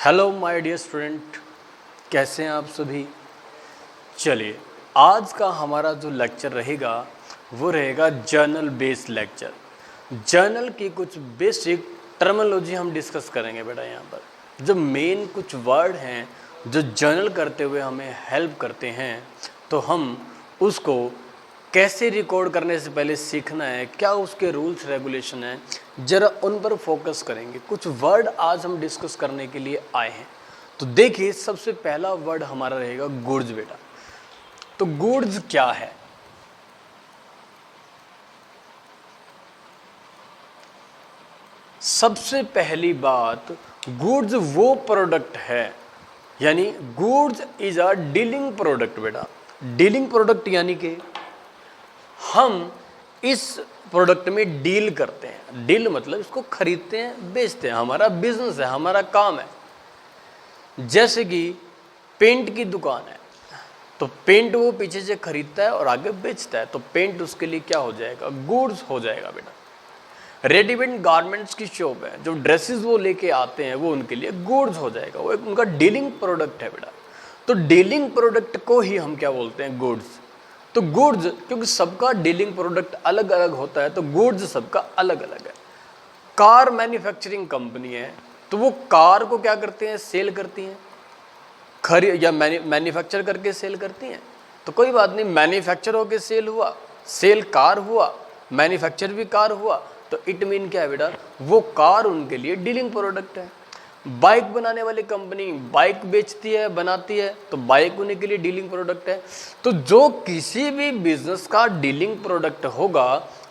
Hello my dear student, कैसे हैं आप सभी। चलिए, आज का हमारा जो लेक्चर रहेगा वो रहेगा जर्नल बेस्ड लेक्चर। जर्नल की कुछ बेसिक टर्मिनोलॉजी हम डिस्कस करेंगे बेटा। यहाँ पर जो मेन कुछ वर्ड हैं जो जर्नल करते हुए हमें हेल्प करते हैं, तो हम उसको कैसे रिकॉर्ड करने से पहले सीखना है, क्या उसके रूल्स रेगुलेशन हैं, जरा उन पर फोकस करेंगे। कुछ वर्ड आज हम डिस्कस करने के लिए आए हैं। तो देखिए, सबसे पहला वर्ड हमारा रहेगा गुड्स बेटा। तो गुड्स क्या है? सबसे पहली बात, गुड्स वो प्रोडक्ट है, यानी goods is a dealing product बेटा। डीलिंग प्रोडक्ट यानी कि हम इस प्रोडक्ट में डील करते हैं। डील मतलब इसको खरीदते हैं, बेचते हैं, हमारा बिजनेस है, हमारा काम है। जैसे कि पेंट की दुकान है, तो पेंट वो पीछे से खरीदता है और आगे बेचता है, तो पेंट उसके लिए क्या हो जाएगा? गुड्स हो जाएगा बेटा। रेडीमेड गारमेंट्स की शॉप है, जो ड्रेसेस वो लेके आते हैं वो उनके लिए गुड्स हो जाएगा, वो एक उनका डीलिंग प्रोडक्ट है बेटा। तो डीलिंग प्रोडक्ट को ही हम क्या बोलते हैं? गुड्स। तो गुड्स, क्योंकि सबका डीलिंग प्रोडक्ट अलग अलग होता है, तो गुड्स सबका अलग अलग है। कार मैन्युफैक्चरिंग कंपनी है, तो वो कार को क्या करते हैं? सेल करती हैं, या मैन्युफैक्चर करके सेल करती हैं। तो कोई बात नहीं, मैन्युफैक्चर होके सेल हुआ, सेल कार हुआ, मैन्युफैक्चर भी कार हुआ, तो इट मीन क्या है बेटा? वो कार उनके लिए डीलिंग प्रोडक्ट है। बाइक बनाने वाली कंपनी बाइक बेचती है, बनाती है, तो बाइक उन्हीं के लिए डीलिंग प्रोडक्ट है। तो जो किसी भी बिजनेस का डीलिंग प्रोडक्ट होगा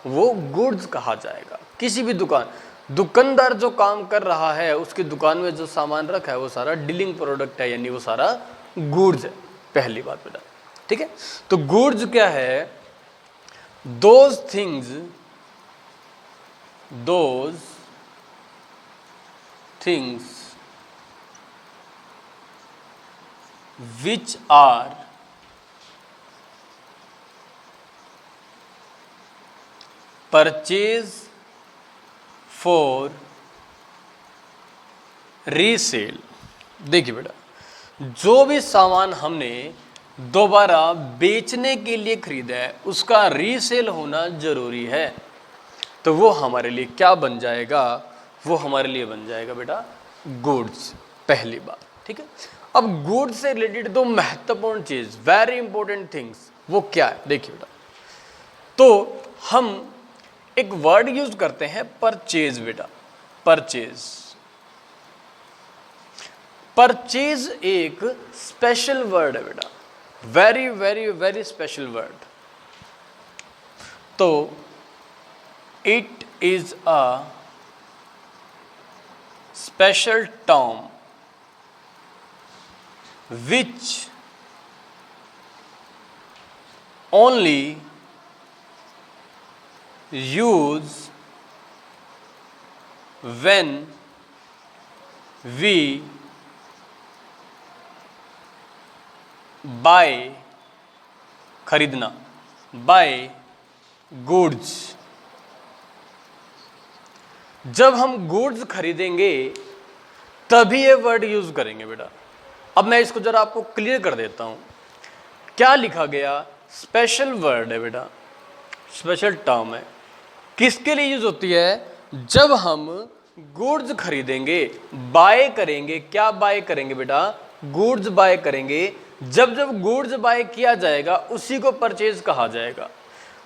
वो गुड्स कहा जाएगा। किसी भी दुकानदार जो काम कर रहा है, उसकी दुकान में जो सामान रखा है वो सारा डीलिंग प्रोडक्ट है, यानी वो सारा गुड्स है। पहली बात बेटा, ठीक है। तो गुड्स क्या है? Those things which are purchased for resale. देखिए बेटा, जो भी सामान हमने दोबारा बेचने के लिए खरीदा है उसका रीसेल होना जरूरी है। तो वो हमारे लिए क्या बन जाएगा? वो हमारे लिए बन जाएगा बेटा गुड्स। पहली बात, ठीक है। अब गुड्स से रिलेटेड दो महत्वपूर्ण चीज, वेरी इंपॉर्टेंट थिंग्स, वो क्या है? देखिए बेटा, तो हम एक वर्ड यूज करते हैं परचेज बेटा। परचेज एक स्पेशल वर्ड है बेटा, very very very special word. तो it is a special term which only use when we buy, खरीदना, buy goods। जब हम गुड्स खरीदेंगे तभी ये वर्ड यूज करेंगे बेटा। अब मैं इसको जरा आपको क्लियर कर देता हूं। क्या लिखा गया? स्पेशल वर्ड है बेटा, स्पेशल टर्म है। किसके लिए यूज होती है? जब हम गुड्स खरीदेंगे, बाय करेंगे। क्या बाय करेंगे बेटा? गुड्स बाय करेंगे। जब जब गुड्स बाय किया जाएगा उसी को परचेज कहा जाएगा।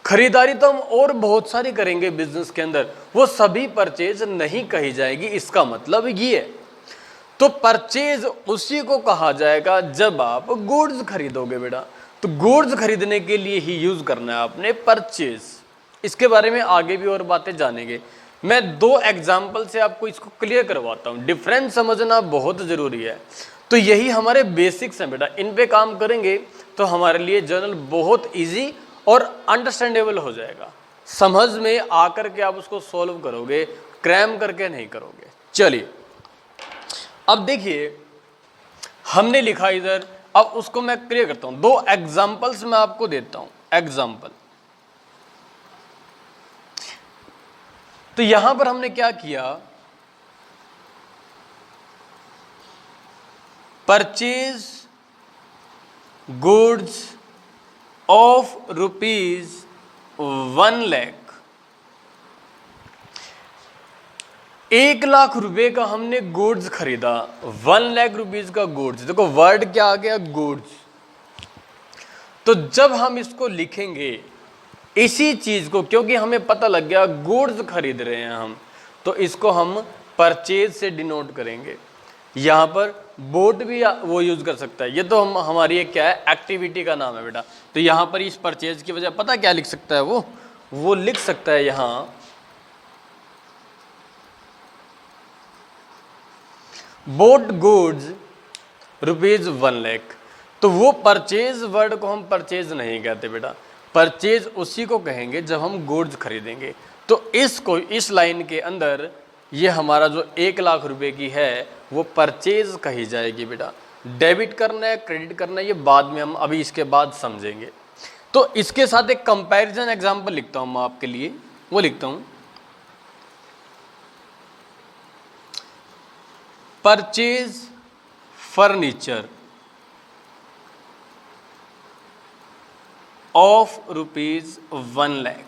खरीदारी तो हम और बहुत सारी करेंगे बिजनेस के अंदर, वो सभी परचेज नहीं कही जाएगी। इसका मतलब ये है। तो परचेज उसी को कहा जाएगा जब आप गुड्स खरीदोगे बेटा। तो गुड्स खरीदने के लिए ही यूज करना है आपने परचेज। इसके बारे में आगे भी और बातें जानेंगे। मैं दो एग्जाम्पल से आपको इसको क्लियर करवाता हूं। डिफरेंस समझना बहुत जरूरी है। तो यही हमारे बेसिक्स हैं बेटा, इन पे काम करेंगे तो हमारे लिए जर्नल बहुत ईजी और अंडरस्टैंडेबल हो जाएगा। समझ में आकर के आप उसको सॉल्व करोगे, क्रैम करके नहीं करोगे। चलिए, अब देखिए हमने लिखा इधर, अब उसको मैं क्लियर करता हूं। दो एग्जाम्पल्स मैं आपको देता हूं। एग्जाम्पल, तो यहां पर हमने क्या किया? परचेज गुड्स ऑफ ₹1,00,000, 1,00,000 रुपए का हमने गुड्स खरीदा, 1,00,000 रुपीज का गुड्स। देखो वर्ड क्या आ गया, गुड्स। तो जब हम इसको लिखेंगे इसी चीज को, क्योंकि हमें पता लग गया गुड्स खरीद रहे हैं हम, तो इसको हम परचेज से डिनोट करेंगे। यहां पर बोट भी वो यूज कर सकता है, ये तो हम हमारी एक क्या है, एक्टिविटी का नाम है बेटा। तो यहां पर इस परचेज की वजह पता क्या लिख सकता है वो लिख सकता है यहां बोट गुड्स ₹1,00,000। तो वो परचेज वर्ड को हम परचेज नहीं कहते बेटा, परचेज उसी को कहेंगे जब हम गुड्स खरीदेंगे। तो इस लाइन के अंदर ये हमारा जो 1,00,000 रुपए की है वो परचेज कही जाएगी बेटा। डेबिट करना है, क्रेडिट करना है, ये बाद में हम अभी इसके बाद समझेंगे। तो इसके साथ एक कंपैरिजन एग्जांपल लिखता हूं मैं आपके लिए, वो लिखता हूं परचेज फर्नीचर ऑफ ₹1,00,000।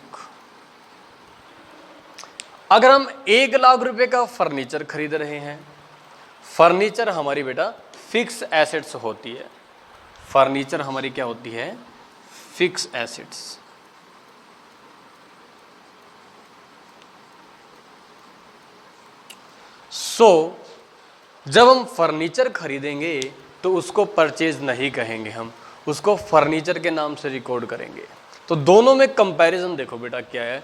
अगर हम 1,00,000 रुपए का फर्नीचर खरीद रहे हैं, फर्नीचर हमारी बेटा फिक्स एसेट्स होती है, फर्नीचर हमारी क्या होती है, फिक्स एसेट्स। सो जब हम फर्नीचर खरीदेंगे तो उसको परचेज नहीं कहेंगे, हम उसको फर्नीचर के नाम से रिकॉर्ड करेंगे। तो दोनों में कंपैरिजन देखो बेटा क्या है,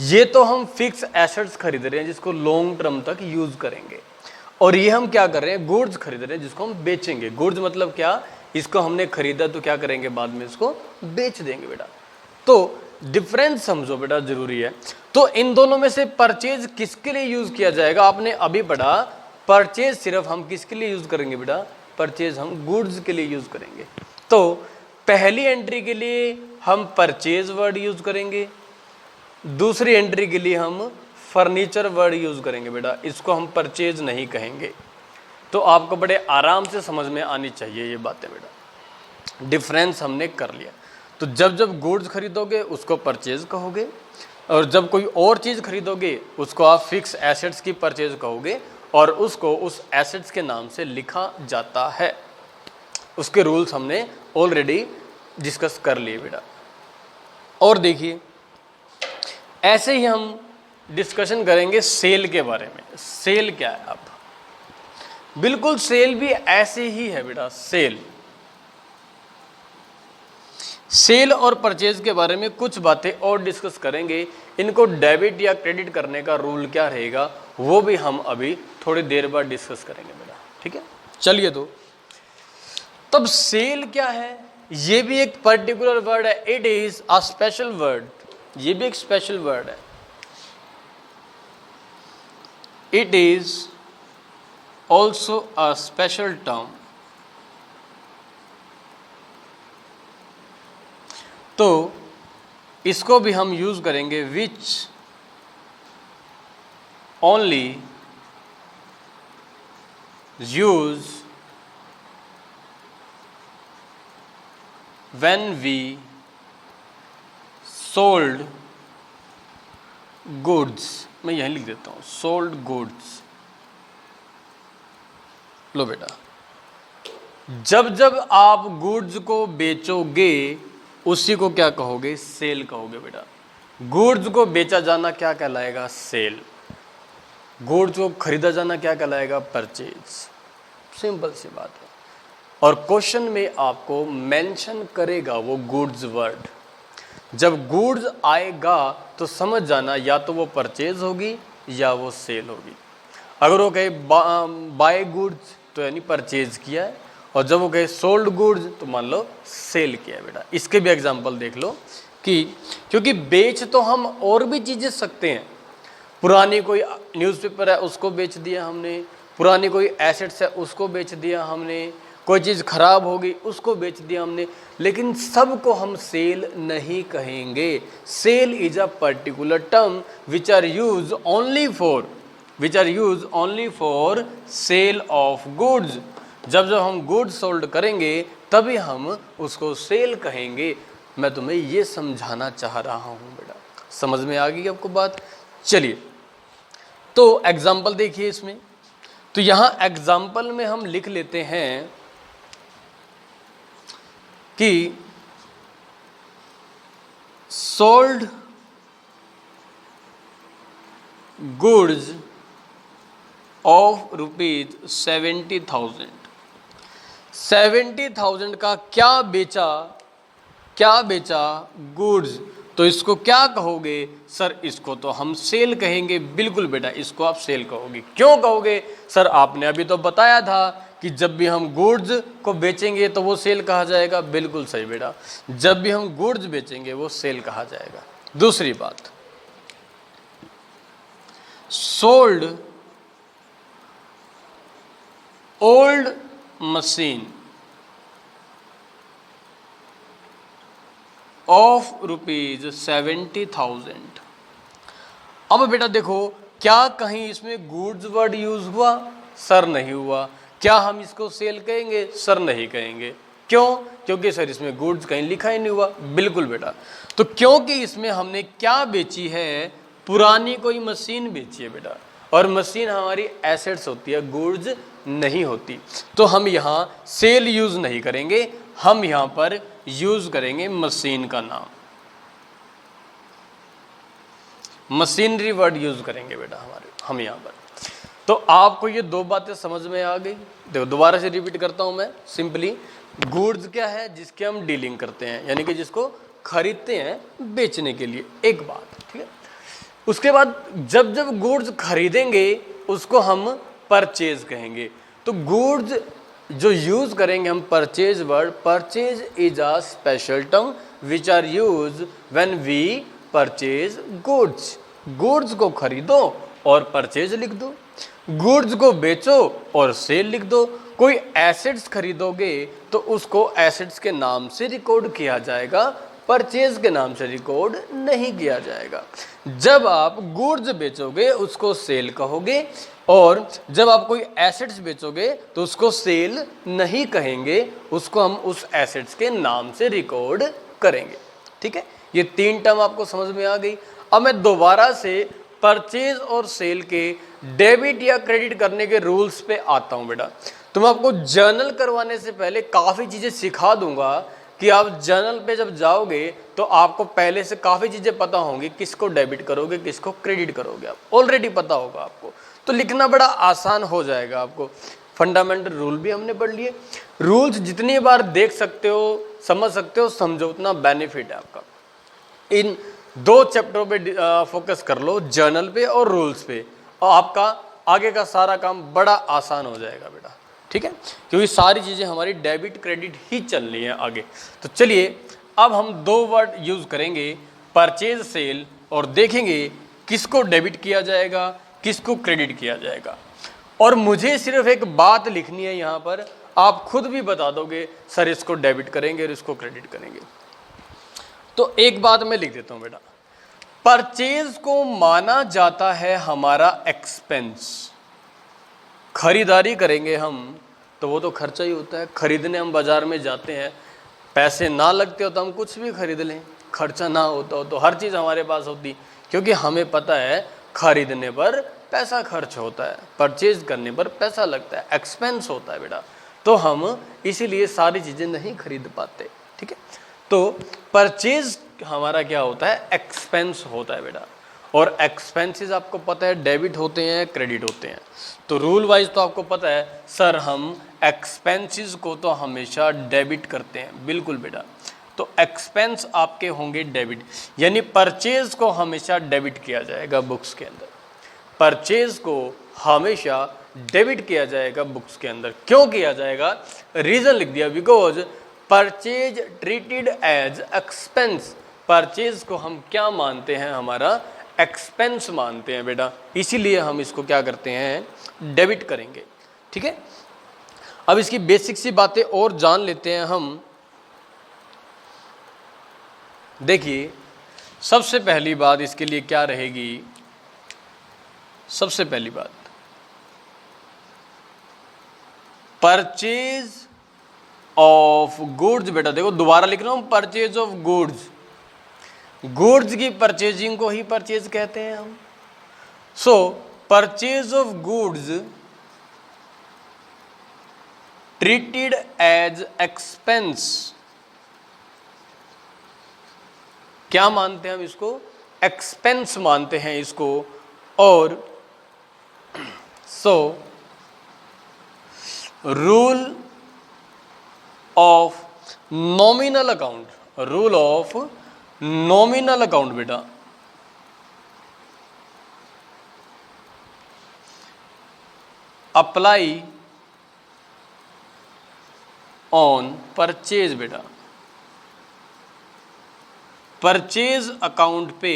ये तो हम फिक्स एसेट्स खरीद रहे हैं जिसको लॉन्ग टर्म तक यूज करेंगे, और ये हम क्या कर रहे हैं, गुड्स खरीद रहे हैं जिसको हम बेचेंगे। गुड्स मतलब क्या, इसको हमने खरीदा तो क्या करेंगे, बाद में इसको बेच देंगे बेटा। तो डिफरेंस समझो बेटा, जरूरी है। तो इन दोनों में से परचेज किसके लिए यूज किया जाएगा, आपने अभी पढ़ा, परचेज सिर्फ हम किसके लिए यूज करेंगे बेटा, परचेज हम गुड्स के लिए यूज करेंगे। तो पहली एंट्री के लिए हम परचेज वर्ड यूज करेंगे, दूसरी एंट्री के लिए हम फर्नीचर वर्ड यूज करेंगे बेटा, इसको हम परचेज नहीं कहेंगे। तो आपको बड़े आराम से समझ में आनी चाहिए ये बातें बेटा। डिफरेंस हमने कर लिया। तो जब गुड्स खरीदोगे उसको परचेज कहोगे, और जब कोई और चीज़ खरीदोगे उसको आप फिक्स एसेट्स की परचेज कहोगे, और उसको उस एसेट्स के नाम से लिखा जाता है। उसके रूल्स हमने ऑलरेडी डिस्कस कर लिए बेटा। और देखिए ऐसे ही हम डिस्कशन करेंगे सेल के बारे में। सेल क्या है, अब बिल्कुल सेल भी ऐसे ही है बेटा। सेल और परचेज के बारे में कुछ बातें और डिस्कस करेंगे। इनको डेबिट या क्रेडिट करने का रूल क्या रहेगा वो भी हम अभी थोड़ी देर बाद डिस्कस करेंगे बेटा, ठीक है। चलिए, तो तब सेल क्या है, ये भी एक पर्टिकुलर वर्ड है, it is a special word, ये भी एक स्पेशल वर्ड है। It is also a special term. तो इसको भी हम यूज करेंगे, which only use when we sold goods। मैं यहीं लिख देता हूं, sold goods। लो बेटा, जब आप गुड्स को बेचोगे उसी को क्या कहोगे, सेल कहोगे बेटा। गुड्स को बेचा जाना क्या कहलाएगा, सेल। गुड्स को खरीदा जाना क्या कहलाएगा, परचेज। सिंपल सी बात है। और क्वेश्चन में आपको मेंशन करेगा वो गुड्स वर्ड। जब गुड्स आएगा तो समझ जाना या तो वो परचेज होगी या वो सेल होगी। अगर वो कहे बाय गुड्स तो यानी परचेज किया है, और जब वो कहे सोल्ड गुड्स तो मान लो सेल किया है बेटा। इसके भी एग्जांपल देख लो कि क्योंकि बेच तो हम और भी चीज़ें सकते हैं। पुरानी कोई न्यूज़पेपर है उसको बेच दिया हमने, पुरानी कोई एसेट्स है उसको बेच दिया हमने, कोई चीज़ खराब होगी उसको बेच दिया हमने, लेकिन सबको हम सेल नहीं कहेंगे। Sale is a particular term which are use only for sale of goods. जब जब हम गुड्स सोल्ड करेंगे तभी हम उसको सेल कहेंगे। मैं तुम्हें ये समझाना चाह रहा हूँ बेटा, समझ में आ गई आपको बात। चलिए तो एग्जाम्पल देखिए इसमें। तो यहाँ एग्जाम्पल में हम लिख लेते हैं कि सोल्ड गुड्स ऑफ रुपीज 70,000। 70,000 का क्या बेचा गुड्स। तो इसको क्या कहोगे सर? इसको तो हम सेल कहेंगे। बिल्कुल बेटा, इसको आप सेल कहोगे। क्यों कहोगे सर? आपने अभी तो बताया था कि जब भी हम गुड्स को बेचेंगे तो वो सेल कहा जाएगा। बिल्कुल सही बेटा, जब भी हम गुड्स बेचेंगे वो सेल कहा जाएगा। दूसरी बात, sold old machine of rupees 70,000। अब बेटा देखो, क्या कहीं इसमें गुड्स वर्ड यूज हुआ? सर नहीं हुआ। क्या हम इसको सेल कहेंगे? सर नहीं कहेंगे। क्यों? क्योंकि सर इसमें गुड्स कहीं लिखा ही नहीं हुआ। बिल्कुल बेटा, तो क्योंकि इसमें हमने क्या बेची है? पुरानी कोई मशीन बेची है बेटा, और मशीन हमारी एसेट्स होती है, गुड्स नहीं होती। तो हम यहाँ सेल यूज नहीं करेंगे, हम यहाँ पर यूज करेंगे मशीन का नाम, मशीनरी वर्ड यूज करेंगे बेटा हम यहाँ पर। तो आपको ये दो बातें समझ में आ गई। देखो दोबारा से रिपीट करता हूँ मैं सिंपली। गुड्स क्या है? जिसके हम डीलिंग करते हैं, यानी कि जिसको खरीदते हैं बेचने के लिए। एक बात, ठीक है। उसके बाद जब जब गुड्स खरीदेंगे उसको हम परचेज कहेंगे। तो गुड्स जो यूज करेंगे हम purchase word, purchase is a special term which are use when we purchase goods. Goods को खरीदो और परचेज लिख दो, गुड्स को बेचो और सेल लिख दो। कोई एसेट्स खरीदोगे तो उसको एसेट्स के नाम से रिकॉर्ड किया जाएगा, परचेज के नाम से रिकॉर्ड नहीं किया जाएगा। जब आप गुड्स बेचोगे उसको सेल कहोगे, और जब आप कोई एसेट्स बेचोगे तो उसको सेल नहीं कहेंगे, उसको हम उस एसेट्स के नाम से रिकॉर्ड करेंगे। ठीक है, ये तीन टर्म आपको समझ में आ गई। अब मैं दोबारा से परचेज और सेल के डेबिट या क्रेडिट करने के रूल्स पे आता हूं बेटा। तो मैं आपको जर्नल करवाने से पहले काफ़ी चीज़ें सिखा दूंगा कि आप जर्नल पे जब जाओगे तो आपको पहले से काफ़ी चीज़ें पता होंगी, किसको डेबिट करोगे किसको क्रेडिट करोगे, आप ऑलरेडी पता होगा आपको, तो लिखना बड़ा आसान हो जाएगा आपको। फंडामेंटल रूल भी हमने पढ़ लिए। रूल्स जितनी बार देख सकते हो, समझ सकते हो, समझो, उतना बेनिफिट है आपका। इन दो चैप्टरों पे फोकस कर लो, जर्नल पे और रूल्स पे, और आपका आगे का सारा काम बड़ा आसान हो जाएगा बेटा। ठीक है, क्योंकि सारी चीज़ें हमारी डेबिट क्रेडिट ही चल रही है आगे। तो चलिए अब हम दो वर्ड यूज़ करेंगे, परचेज सेल, और देखेंगे किसको डेबिट किया जाएगा किसको क्रेडिट किया जाएगा। और मुझे सिर्फ एक बात लिखनी है यहाँ पर, आप खुद भी बता दोगे सर इसको डेबिट करेंगे और इसको क्रेडिट करेंगे। तो एक बात मैं लिख देता हूँ बेटा, परचेज को माना जाता है हमारा एक्सपेंस। खरीदारी करेंगे हम तो वो तो खर्चा ही होता है। खरीदने हम बाजार में जाते हैं, पैसे ना लगते हो तो हम कुछ भी खरीद लें, खर्चा ना होता हो तो हर चीज़ हमारे पास होती, क्योंकि हमें पता है खरीदने पर पैसा खर्च होता है, परचेज करने पर पैसा लगता है, एक्सपेंस होता है बेटा। तो हम इसीलिए सारी चीज़ें नहीं खरीद पाते। ठीक है, तो परचेज हमारा क्या होता है? एक्सपेंस होता है बेटा। और एक्सपेंसेस आपको पता है डेबिट होते हैं क्रेडिट होते हैं। तो रूल वाइज तो आपको पता है सर हम एक्सपेंसेस को तो हमेशा डेबिट करते हैं। बिल्कुल बेटा, तो एक्सपेंस आपके होंगे डेबिट, यानी परचेज को हमेशा डेबिट किया जाएगा बुक्स के अंदर। परचेज को हमेशा डेबिट किया जाएगा बुक्स के अंदर। क्यों किया जाएगा? रीजन लिख दिया, because purchase treated as expense. Purchase को हम क्या मानते हैं? हमारा एक्सपेंस मानते हैं बेटा, इसीलिए हम इसको क्या करते हैं? डेबिट करेंगे। ठीक है, अब इसकी बेसिक सी बातें और जान लेते हैं हम। देखिए सबसे पहली बात इसके लिए क्या रहेगी? सबसे पहली बात, परचेज ऑफ गुड्स, बेटा देखो दोबारा लिख रहा हूं, परचेज ऑफ गुड्स, गुड्स की परचेजिंग को ही परचेज कहते हैं हम। So purchase of goods treated as expense, क्या मानते हैं हम इसको, एक्सपेंस मानते हैं इसको। और so rule of nominal account, rule of nominal account बेटा अप्लाई ऑन परचेज, बेटा परचेज अकाउंट पे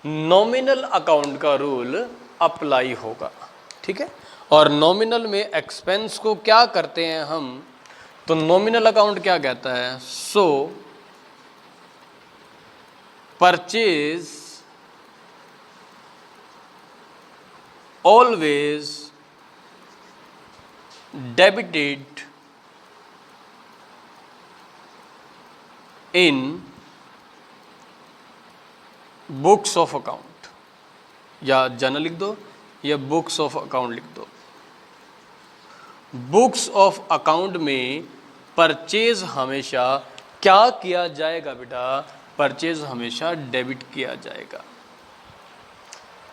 नॉमिनल अकाउंट का रूल अप्लाई होगा, ठीक है। और नॉमिनल में एक्सपेंस को क्या करते हैं हम, तो नॉमिनल अकाउंट क्या कहता है, सो purchase always debited in books of account, या जर्नल लिख दो या बुक्स ऑफ अकाउंट लिख दो। बुक्स ऑफ अकाउंट में परचेज हमेशा क्या किया जाएगा बेटा, परचेज हमेशा डेबिट किया जाएगा।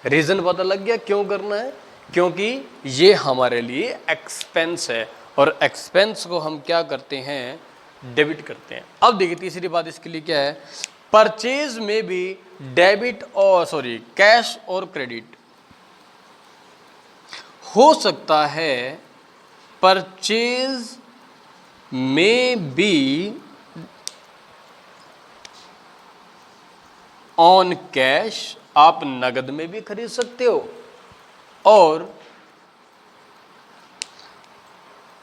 रीजन पता लग गया क्यों करना है, क्योंकि ये हमारे लिए एक्सपेंस है और एक्सपेंस को हम क्या करते हैं, डेबिट करते हैं। अब देखिए तीसरी बात इसके लिए क्या है, परचेज में भी डेबिट और कैश और क्रेडिट हो सकता है, परचेज में बी ऑन कैश, आप नगद में भी खरीद सकते हो, और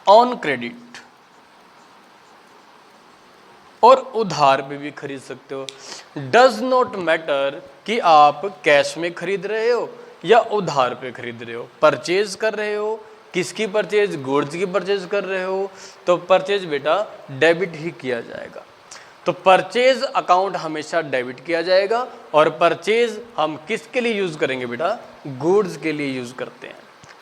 ऑन क्रेडिट और उधार पे भी खरीद सकते हो। डज नॉट मैटर कि आप कैश में खरीद रहे हो या उधार पे खरीद रहे हो, परचेज कर रहे हो, किसकी परचेज, गुड्स की परचेज कर रहे हो, तो परचेज बेटा डेबिट ही किया जाएगा। तो परचेज अकाउंट हमेशा डेबिट किया जाएगा, और परचेज हम किसके लिए यूज करेंगे बेटा, गुड्स के लिए यूज करते हैं।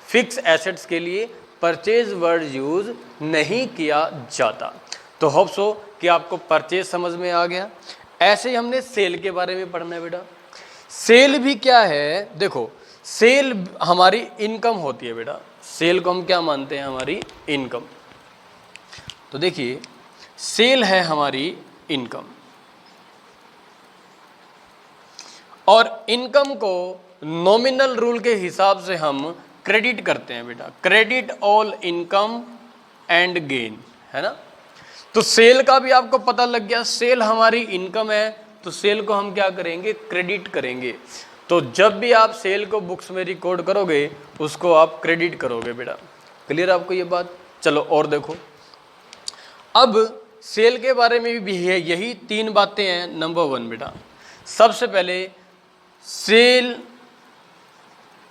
फिक्स एसेट्स के लिए परचेज वर्ड यूज नहीं किया जाता। तो होप सो कि आपको परचेज समझ में आ गया। ऐसे ही हमने सेल के बारे में पढ़ना है बेटा। सेल भी क्या है, देखो सेल हमारी इनकम होती है बेटा, सेल को हम क्या मानते हैं, हमारी इनकम। तो देखिए सेल है हमारी इनकम, और इनकम को नॉमिनल रूल के हिसाब से हम क्रेडिट करते हैं बेटा, credit all income and gain, है ना। तो सेल का भी आपको पता लग गया, सेल हमारी इनकम है, तो सेल को हम क्या करेंगे, क्रेडिट करेंगे। तो जब भी आप सेल को बुक्स में रिकॉर्ड करोगे उसको आप क्रेडिट करोगे बेटा। क्लियर आपको ये बात। चलो और देखो, अब सेल के बारे में भी है, यही तीन बातें हैं। नंबर 1 बेटा, सबसे पहले सेल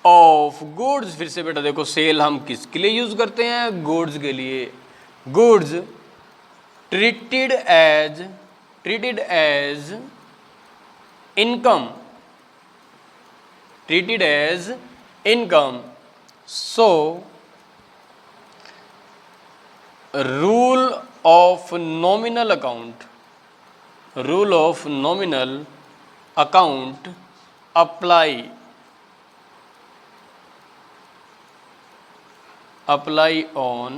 ऑफ गुड्स। फिर से बेटा देखो, सेल हम किसके लिए यूज करते हैं, गुड्स के लिए। Goods treated as income, treated as income. So rule of nominal account apply on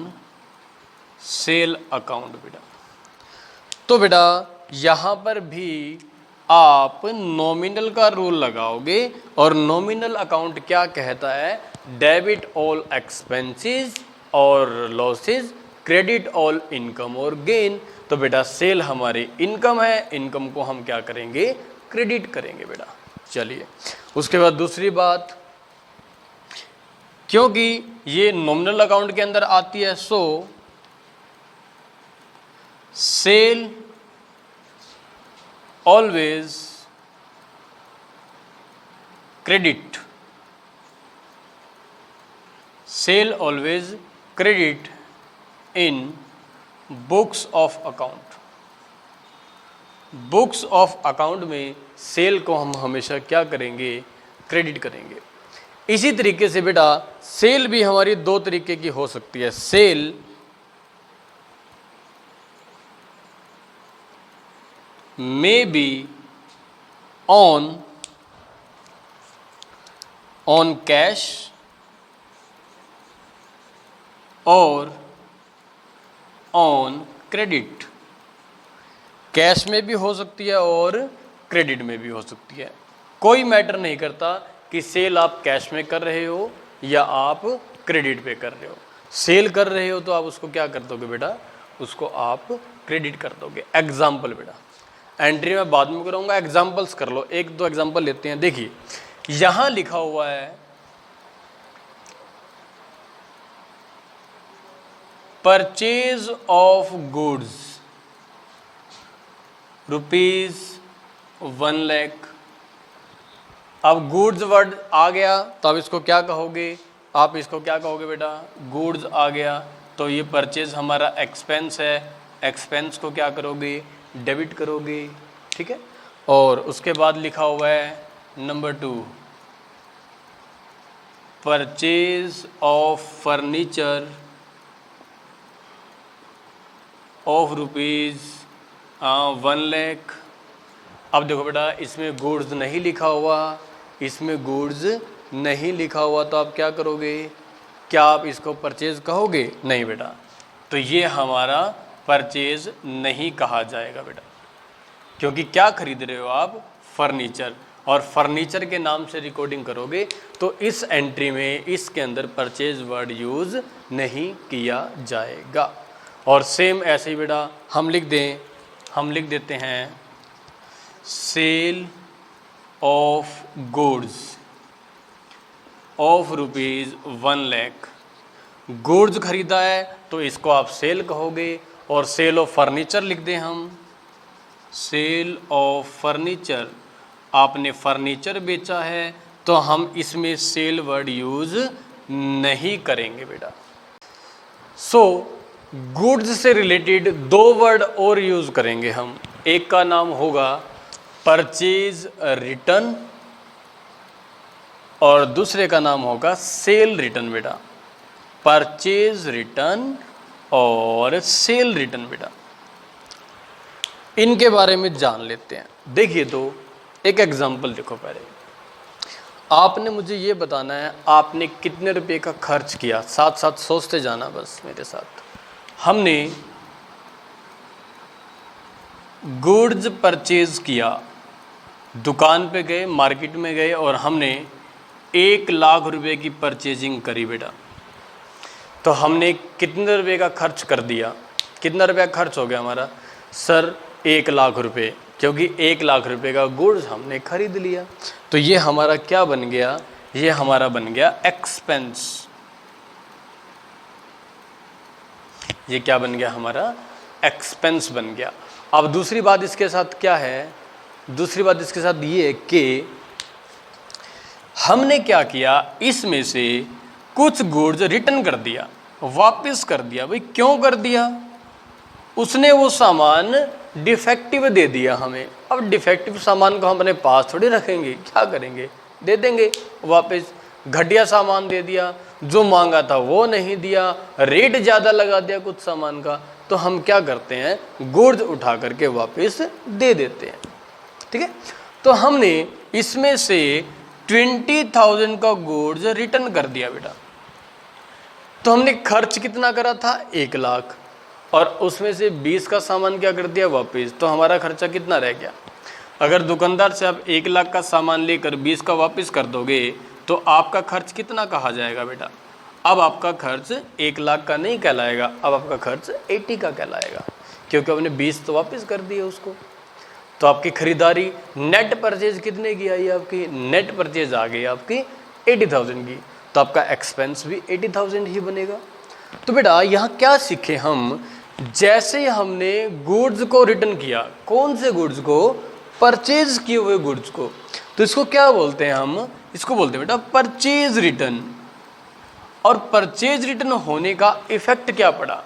sale account बेटा। तो बेटा यहां पर भी आप नॉमिनल का रूल लगाओगे, और नॉमिनल अकाउंट क्या कहता है, डेबिट ऑल एक्सपेंसेस और लॉसेस, क्रेडिट ऑल इनकम और गेन। तो बेटा सेल हमारी इनकम है, इनकम को हम क्या करेंगे, क्रेडिट करेंगे बेटा। चलिए उसके बाद दूसरी बात, क्योंकि ये नॉमिनल अकाउंट के अंदर आती है, so sale always credit, sale always credit in books of account. Books of account में सेल को हम हमेशा क्या करेंगे, क्रेडिट करेंगे। इसी तरीके से बेटा सेल भी हमारी दो तरीके की हो सकती है। Sale may be on cash और ऑन क्रेडिट। कैश में भी हो सकती है और क्रेडिट में भी हो सकती है। कोई मैटर नहीं करता कि सेल आप कैश में कर रहे हो या आप क्रेडिट पे कर रहे हो। सेल कर रहे हो तो आप उसको क्या कर दोगे बेटा, उसको आप क्रेडिट कर दोगे। एग्जाम्पल बेटा, एंट्री में बाद में कराऊंगा, एग्जाम्पल्स कर लो। एक दो एग्जाम्पल लेते हैं। देखिए यहां लिखा हुआ है परचेज ऑफ गुड्स ₹1 लाख। अब गुड्स वर्ड आ गया तो अब इसको क्या कहोगे, आप इसको क्या कहोगे बेटा, गुड्स आ गया तो ये परचेज हमारा एक्सपेंस है। एक्सपेंस को क्या करोगे, डेबिट करोगे, ठीक है। और उसके बाद लिखा हुआ है number 2 purchase of furniture of ₹1 lakh. अब देखो बेटा इसमें गुड्स नहीं लिखा हुआ, इसमें गुड्स नहीं लिखा हुआ तो आप क्या करोगे, क्या आप इसको परचेज कहोगे, नहीं बेटा। तो ये हमारा परचेज नहीं कहा जाएगा बेटा, क्योंकि क्या खरीद रहे हो आप, फर्नीचर, और फर्नीचर के नाम से रिकॉर्डिंग करोगे तो इस एंट्री में इसके अंदर परचेज वर्ड यूज नहीं किया जाएगा। और सेम ऐसे ही बेटा हम लिख देते हैं sale of goods of ₹1 lakh. Goods खरीदा है तो इसको आप सेल कहोगे। और सेल ऑफ फर्नीचर लिख दें हम, सेल ऑफ फर्नीचर, आपने फर्नीचर बेचा है तो हम इसमें सेल वर्ड यूज नहीं करेंगे बेटा। सो गुड्स से रिलेटेड 2 वर्ड और यूज करेंगे हम। एक का नाम होगा परचेज रिटर्न और दूसरे का नाम होगा सेल रिटर्न बेटा। परचेज रिटर्न और सेल रिटर्न बेटा, इनके बारे में जान लेते हैं। देखिए तो एक एग्जांपल देखो। पहले आपने मुझे ये बताना है आपने कितने रुपए का खर्च किया, साथ साथ सोचते जाना बस मेरे साथ। हमने गुड्स परचेज किया, दुकान पे गए, मार्केट में गए और हमने 1 लाख रुपए की परचेजिंग करी बेटा। तो हमने कितने रुपए का खर्च कर दिया, कितना रुपया खर्च हो गया हमारा, सर 1 लाख रुपए, क्योंकि 1 लाख रुपए का गुड्स हमने खरीद लिया। तो ये हमारा क्या बन गया, ये हमारा बन गया एक्सपेंस। ये क्या बन गया, हमारा एक्सपेंस बन गया। अब दूसरी बात इसके साथ क्या है, दूसरी बात इसके साथ ये कि हमने क्या किया, इसमें से कुछ गुड्स रिटर्न कर दिया, वापस कर दिया। भाई क्यों कर दिया, उसने वो सामान डिफेक्टिव दे दिया हमें। अब डिफेक्टिव सामान को हम अपने पास थोड़ी रखेंगे, क्या करेंगे, दे देंगे वापस। घटिया सामान दे दिया, जो मांगा था वो नहीं दिया, रेट ज़्यादा लगा दिया कुछ सामान का, तो हम क्या करते हैं, गुड्स उठा करके वापस दे देते हैं, ठीक है। तो हमने इसमें से 20,000 का गुड्स रिटर्न कर दिया बेटा। तो हमने खर्च कितना करा था, 1 लाख, और उसमें से 20 का सामान क्या कर दिया वापस। तो हमारा खर्चा कितना रह गया। अगर दुकानदार से आप 1 लाख का सामान लेकर 20 का वापस कर दोगे तो आपका खर्च कितना कहा जाएगा बेटा। अब आपका खर्च 1 लाख का नहीं कहलाएगा, अब आपका खर्च 80 का कहलाएगा, क्योंकि आपने 20 तो वापस कर दिए उसको। तो आपकी खरीदारी नेट परचेज कितने की आई, आपकी नेट परचेज आ गई आपकी 80,000 की, तो आपका एक्सपेंस भी 80,000 ही बनेगा। तो बेटा यहाँ क्या सीखे हम, जैसे हमने गुड्स को रिटर्न किया, कौन से गुड्स को, परचेज किए हुए गुड्स को, तो इसको क्या बोलते हैं हम, इसको बोलते हैं बेटा परचेज रिटर्न। और परचेज रिटर्न होने का इफेक्ट क्या पड़ा,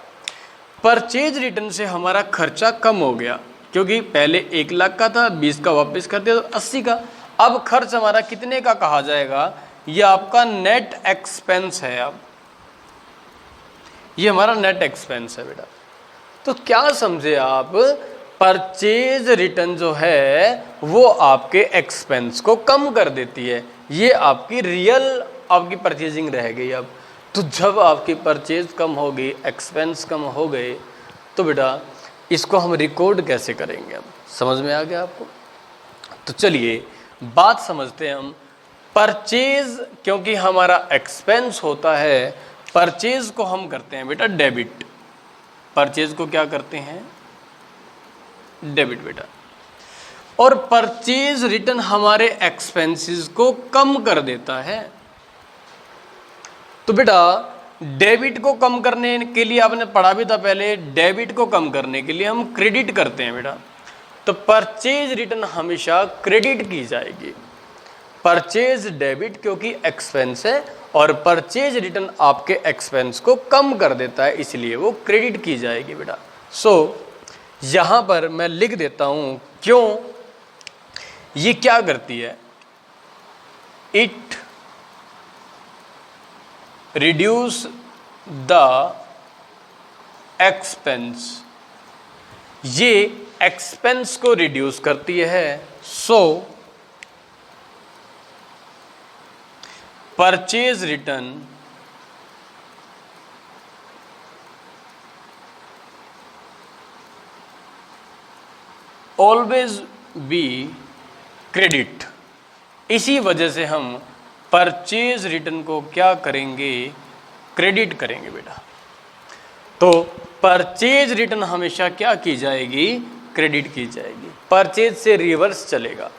परचेज रिटर्न से हमारा खर्चा कम हो गया, क्योंकि पहले 1 लाख का था, 20 का वापस कर दिया तो 80 का। अब खर्च हमारा कितने का कहा जाएगा, ये आपका नेट एक्सपेंस है। अब ये हमारा नेट एक्सपेंस है बेटा। तो क्या समझे आप, परचेज रिटर्न जो है वो आपके एक्सपेंस को कम कर देती है। ये आपकी रियल आपकी परचेजिंग रह गई। अब तो जब आपकी परचेज कम हो गई, एक्सपेंस कम हो गए, तो बेटा इसको हम रिकॉर्ड कैसे करेंगे। अब समझ में आ गया आपको। तो चलिए बात समझते हैं हम। परचेज क्योंकि हमारा एक्सपेंस होता है, परचेज को हम करते हैं बेटा डेबिट। परचेज को क्या करते हैं, डेबिट बेटा। और परचेज रिटर्न हमारे एक्सपेंसेस को कम कर देता है। तो बेटा डेबिट को कम करने के लिए आपने पढ़ा भी था पहले, डेबिट को कम करने के लिए हम क्रेडिट करते हैं बेटा। तो परचेज रिटर्न हमेशा क्रेडिट की जाएगी। परचेज डेबिट क्योंकि एक्सपेंस है और परचेज रिटर्न आपके एक्सपेंस को कम कर देता है, इसलिए वो क्रेडिट की जाएगी बेटा। यहां पर मैं लिख देता हूं क्यों। ये क्या करती है, इट रिड्यूस द एक्सपेंस, ये एक्सपेंस को रिड्यूस करती है। Purchase return always be credit. इसी वजह से हम परचेज रिटर्न को क्या करेंगे, क्रेडिट करेंगे बेटा। तो परचेज रिटर्न हमेशा क्या की जाएगी, क्रेडिट की जाएगी। परचेज से रिवर्स चलेगा।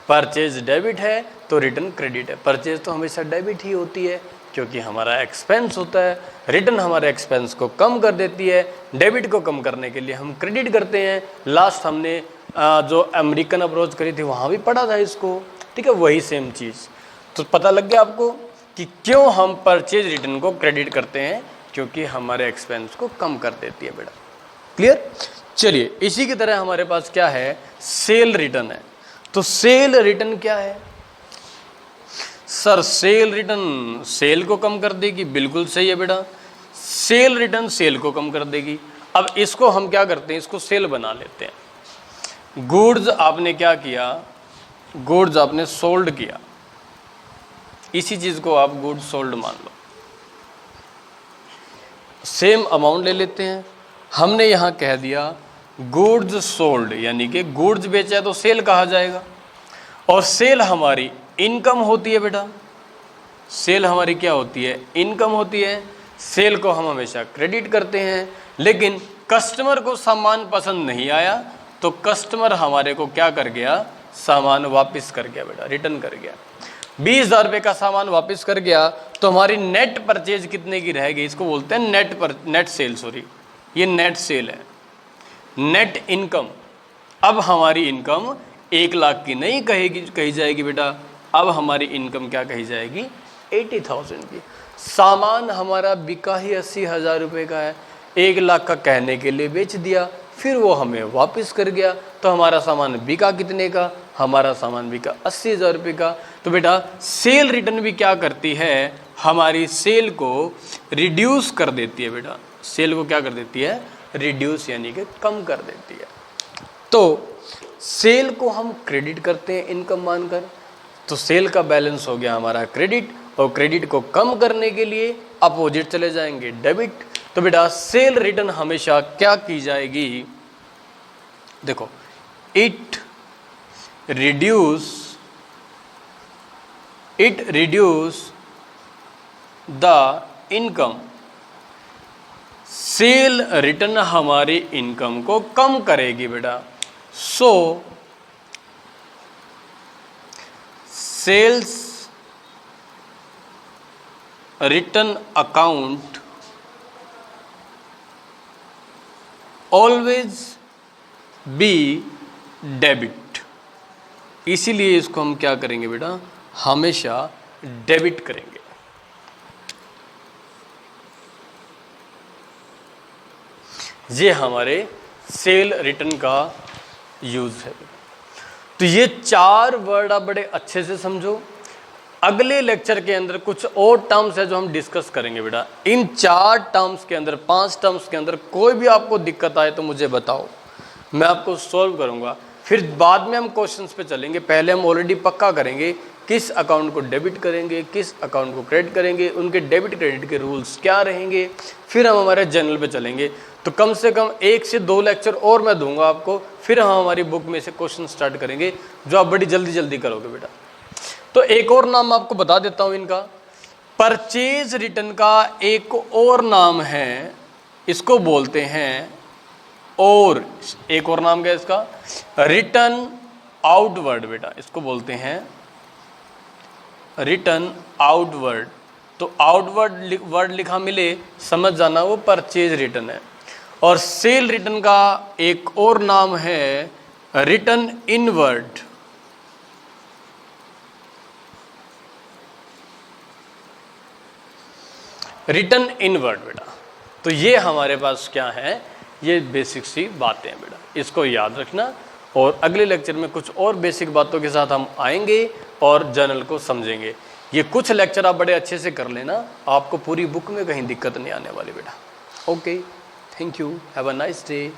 परचेज डेबिट है तो रिटर्न क्रेडिट है। परचेज तो हमेशा डेबिट ही होती है क्योंकि हमारा एक्सपेंस होता है। रिटर्न हमारे एक्सपेंस को कम कर देती है। डेबिट को कम करने के लिए हम क्रेडिट करते हैं। लास्ट हमने जो अमेरिकन अप्रोच करी थी वहाँ भी पढ़ा था इसको, ठीक है, वही सेम चीज़। तो पता लग गया आपको कि क्यों हम परचेज रिटर्न को क्रेडिट करते हैं, क्योंकि हमारे एक्सपेंस को कम कर देती है बेटा। क्लियर। चलिए इसी की तरह हमारे पास क्या है, सेल रिटर्न है। तो सेल रिटर्न क्या है सर, सेल रिटर्न सेल को कम कर देगी, बिल्कुल सही है बेटा। सेल रिटर्न सेल को कम कर देगी। अब इसको हम क्या करते हैं, इसको सेल बना लेते हैं। गुड्स आपने क्या किया, गुड्स आपने सोल्ड किया, इसी चीज को आप गुड्स सोल्ड मान लो। सेम अमाउंट ले लेते हैं। हमने यहां कह दिया गुड्स सोल्ड, यानी कि गुड्स बेचा है तो सेल कहा जाएगा। और सेल हमारी इनकम होती है बेटा। सेल हमारी क्या होती है, इनकम होती है। सेल को हम हमेशा क्रेडिट करते हैं। लेकिन कस्टमर को सामान पसंद नहीं आया तो कस्टमर हमारे को क्या कर गया, सामान वापस कर गया बेटा, रिटर्न कर गया। 20,000 रुपये का सामान वापस कर गया तो हमारी नेट परचेज कितने की रहेगी, इसको बोलते हैं नेट सेल, सॉरी ये नेट सेल है, नेट इनकम। अब हमारी इनकम 1 लाख की नहीं कही जाएगी बेटा, अब हमारी इनकम क्या कही जाएगी, 80,000 की। सामान हमारा बिका ही 80,000 रुपये का है, 1 लाख का कहने के लिए बेच दिया, फिर वो हमें वापस कर गया तो हमारा सामान बिका कितने का, हमारा सामान बिका 80,000 रुपये का। तो बेटा सेल रिटर्न भी क्या करती है, हमारी सेल को रिड्यूस कर देती है बेटा। सेल को क्या कर देती है, रिड्यूस यानी कि कम कर देती है। तो सेल को हम क्रेडिट करते हैं इनकम मानकर, तो सेल का बैलेंस हो गया हमारा क्रेडिट, और क्रेडिट को कम करने के लिए अपोजिट चले जाएंगे डेबिट। तो बेटा सेल रिटर्न हमेशा क्या की जाएगी, देखो it reduce the income. Sale return हमारी इनकम को कम करेगी बेटा। Sales return account always be debit. इसीलिए इसको हम क्या करेंगे बेटा, हमेशा डेबिट करेंगे। ये हमारे सेल रिटर्न का यूज है। तो ये 4 वर्ड आप बड़े अच्छे से समझो। अगले लेक्चर के अंदर कुछ और टर्म्स है जो हम डिस्कस करेंगे बेटा। इन 4 टर्म्स के अंदर, 5 टर्म्स के अंदर कोई भी आपको दिक्कत आए तो मुझे बताओ, मैं आपको सॉल्व करूंगा। फिर बाद में हम क्वेश्चंस पे चलेंगे। पहले हम ऑलरेडी पक्का करेंगे किस अकाउंट को डेबिट करेंगे, किस अकाउंट को क्रेडिट करेंगे, उनके डेबिट क्रेडिट के रूल्स क्या रहेंगे, फिर हम हमारे जनरल पे चलेंगे। तो कम से कम 1 से 2 लेक्चर और मैं दूंगा आपको, फिर हम हमारी बुक में से क्वेश्चन स्टार्ट करेंगे जो आप बड़ी जल्दी जल्दी करोगे बेटा। तो एक और नाम आपको बता देता हूं इनका। परचेज रिटर्न का एक और नाम है, इसको बोलते हैं, और एक और नाम क्या है इसका, रिटर्न आउटवर्ड बेटा, इसको बोलते हैं रिटर्न आउटवर्ड। तो आउटवर्ड वर्ड लिखा मिले समझ जाना वो परचेज रिटर्न है। और सेल रिटर्न का एक और नाम है रिटर्न इनवर्ड। रिटर्न इनवर्ड बेटा। तो ये हमारे पास क्या है, ये बेसिक सी बातें हैं बेटा, इसको याद रखना। और अगले लेक्चर में कुछ और बेसिक बातों के साथ हम आएंगे और जर्नल को समझेंगे। ये कुछ लेक्चर आप बड़े अच्छे से कर लेना, आपको पूरी बुक में कहीं दिक्कत नहीं आने वाली बेटा। Okay, thank you, have a nice day.